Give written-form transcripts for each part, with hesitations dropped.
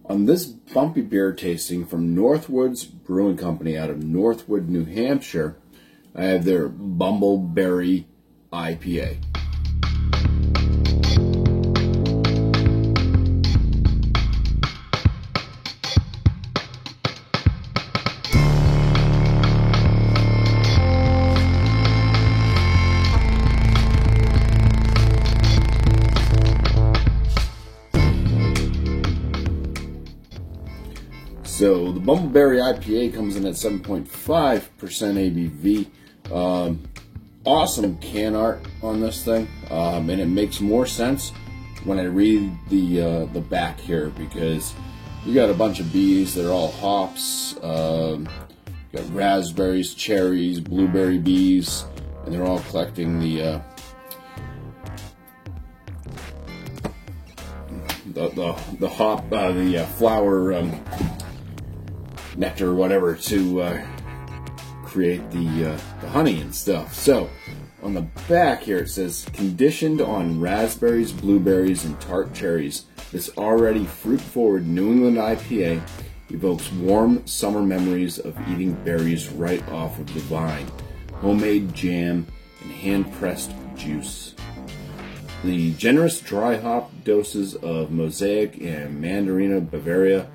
On this bumpy beer tasting from Northwoods Brewing Company out of Northwood, New Hampshire, I have their Bumbleberry IPA. So the Bumbleberry IPA comes in at 7.5% ABV. Awesome can art on this thing, and it makes more sense when I read the back here, because you got a bunch of bees that are all hops. You got raspberries, cherries, blueberry bees, and they're all collecting the hop, the flower nectar or whatever to create the honey and stuff. So on the back here it says, conditioned on raspberries, blueberries, and tart cherries, this already fruit-forward New England IPA evokes warm summer memories of eating berries right off of the vine, homemade jam, and hand-pressed juice. The generous dry hop doses of Mosaic and Mandarina Bavaria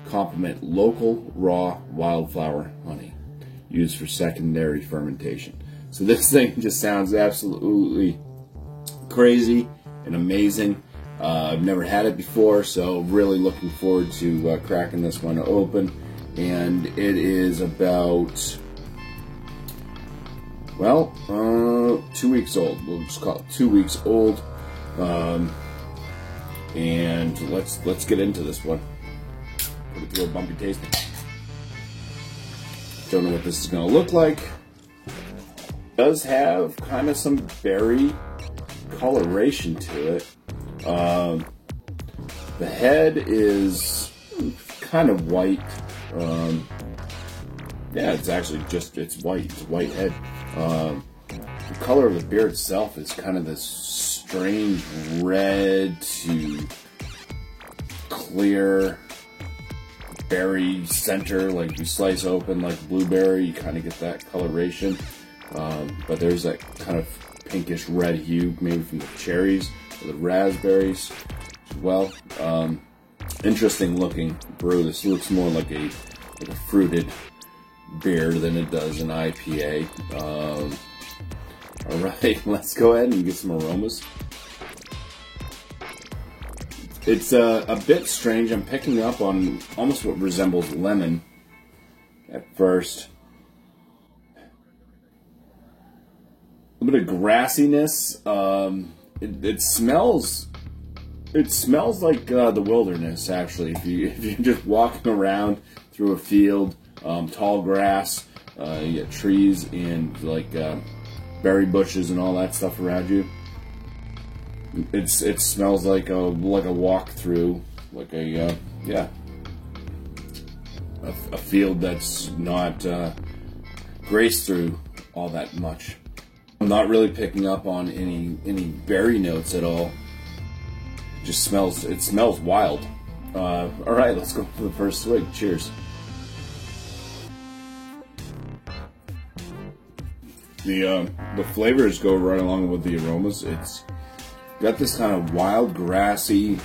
complement local raw wildflower honey used for secondary fermentation. So this thing just sounds absolutely crazy and amazing. I've never had it before, so really looking forward to cracking this one open. And it is about, well, 2 weeks old. We'll just call it 2 weeks old. And let's get into this one. Put it through a bumpy tasting. Don't know what this is going to look like. It does have kind of some berry coloration to it. The head is kind of white. Yeah, it's actually just, it's white. It's a white head. The color of the beer itself is kind of this strange red to clear berry center. Like you slice open like blueberry, you kind of get that coloration, but there's that kind of pinkish red hue maybe from the cherries or the raspberries as well. Interesting looking brew. This looks more like a fruited beer than it does an IPA. All right, let's go ahead and get some aromas. It's a bit strange. I'm picking up on almost what resembles lemon at first. A bit of grassiness. It smells like the wilderness, actually. If you're just walking around through a field, tall grass, you get trees and like berry bushes and all that stuff around you. It smells like a walk through, like a field that's not graced through all that much. I'm not really picking up on any berry notes at all. It smells wild. All right, let's go for the first swig. Cheers. The flavors go right along with the aromas. It's got this kind of wild, grassy.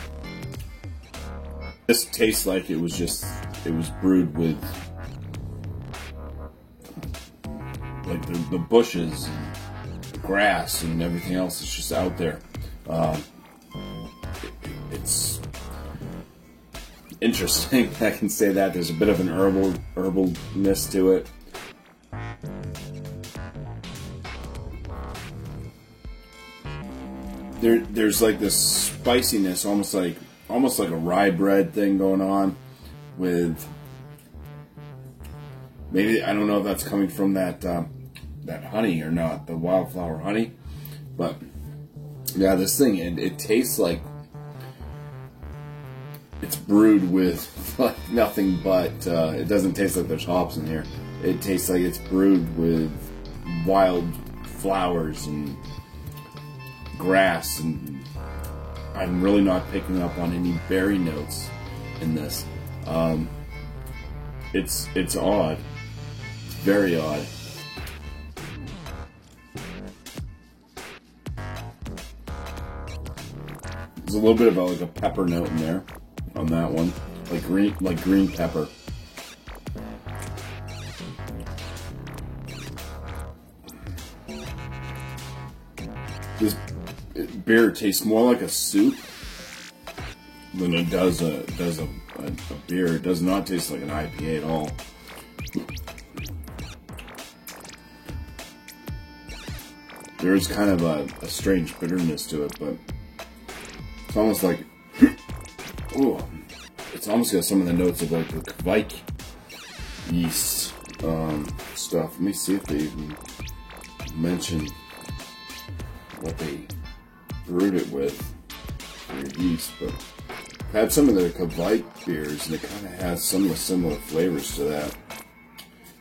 This tastes like it was brewed with like the bushes, and the grass, and everything else that's just out there. It's interesting. I can say that there's a bit of an herbalness to it. There's like this spiciness, almost like a rye bread thing going on with, maybe, I don't know if that's coming from that honey or not, the wildflower honey, but yeah, this thing, it tastes like it's brewed with like nothing but, it doesn't taste like there's hops in here. It tastes like it's brewed with wild flowers and grass, and I'm really not picking up on any berry notes in this. It's odd. It's very odd. There's a little bit of like a pepper note in there on that one, like green pepper. This beer tastes more like a soup than it does a beer. It does not taste like an IPA at all. There is kind of a strange bitterness to it, but it's almost like, oh, it's almost got some of the notes of like the Kveik yeast stuff. Let me see if they even mention what they brewed it with for yeast, but I've had some of the Kveik beers and it kind of has some of the similar flavors to that.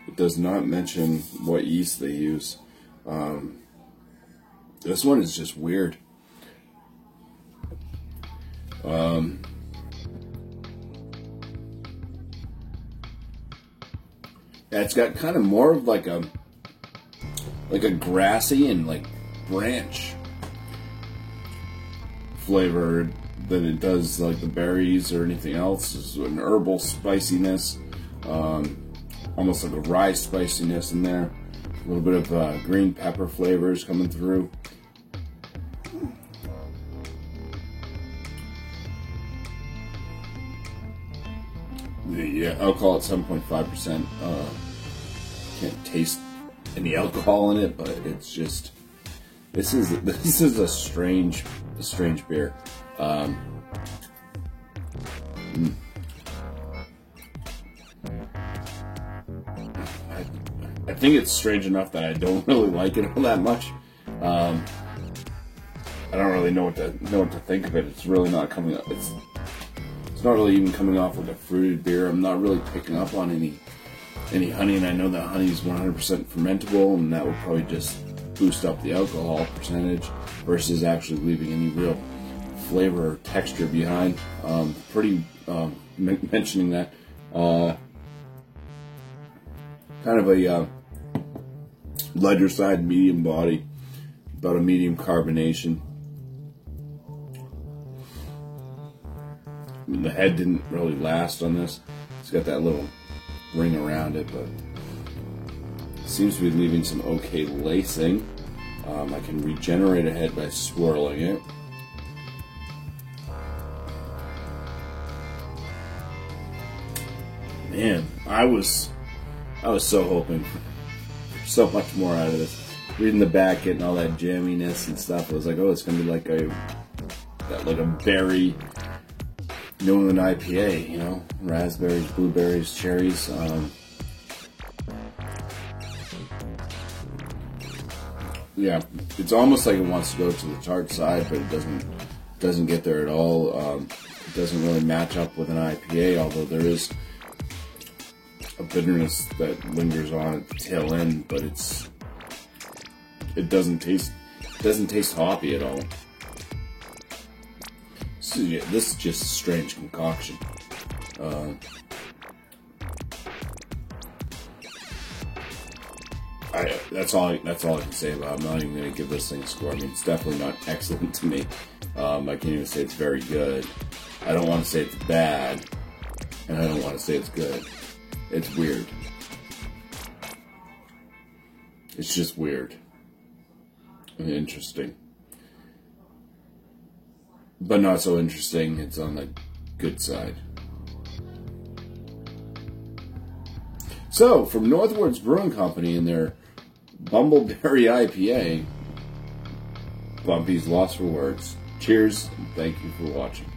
It does not mention what yeast they use. This one is just weird. Yeah, it's got kind of more of like a grassy and like branch flavor than it does like the berries or anything else. It's an herbal spiciness, almost like a rye spiciness in there. A little bit of green pepper flavors coming through. The alcohol at 7.5%. Can't taste any alcohol in it, but it's just this is a strange beer. I think it's strange enough that I don't really like it all that much. I don't really know what to think of it. It's really not coming up. It's not really even coming off like a fruited beer. I'm not really picking up on any honey, and I know that honey is 100% fermentable, and that would probably just boost up the alcohol percentage versus actually leaving any real flavor or texture behind. Mentioning that, kind of a lighter side, medium body, about a medium carbonation. I mean, the head didn't really last on this. It's got that little ring around it, but it seems to be leaving some okay lacing. I can regenerate a head by swirling it. Man, I was so hoping for so much more out of this. Reading the back, getting all that jamminess and stuff, I was like, oh, it's gonna be like a berry New England IPA, you know, raspberries, blueberries, cherries. Yeah, it's almost like it wants to go to the tart side, but it doesn't get there at all. It doesn't really match up with an IPA, although there is a bitterness that lingers on at the tail end, but it doesn't taste hoppy at all. So yeah, this is just a strange concoction. That's all I can say about it. I'm not even going to give this thing a score. I mean, it's definitely not excellent to me. I can't even say it's very good. I don't want to say it's bad, and I don't want to say it's good. It's weird. It's just weird and interesting. But not so interesting. It's on the good side. So, from Northwards Brewing Company and their Bumbleberry IPA, Bumpy's lost for words. Cheers, and thank you for watching.